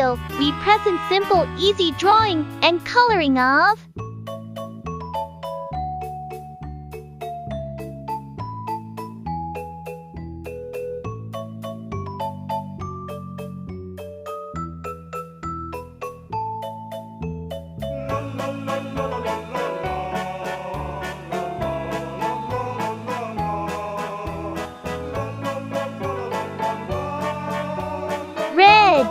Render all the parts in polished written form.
video, we present simple, easy drawing and coloring of red,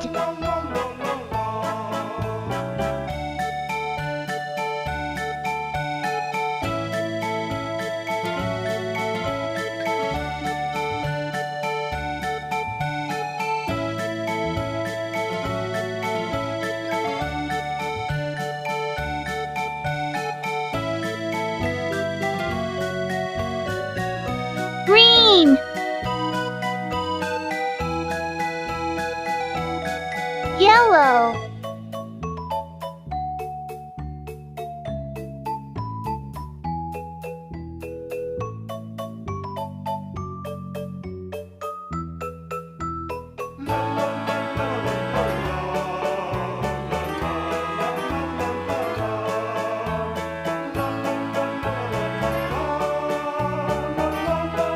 green, yellow,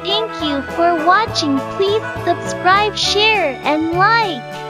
Thank you for watching. Please subscribe, share, and like.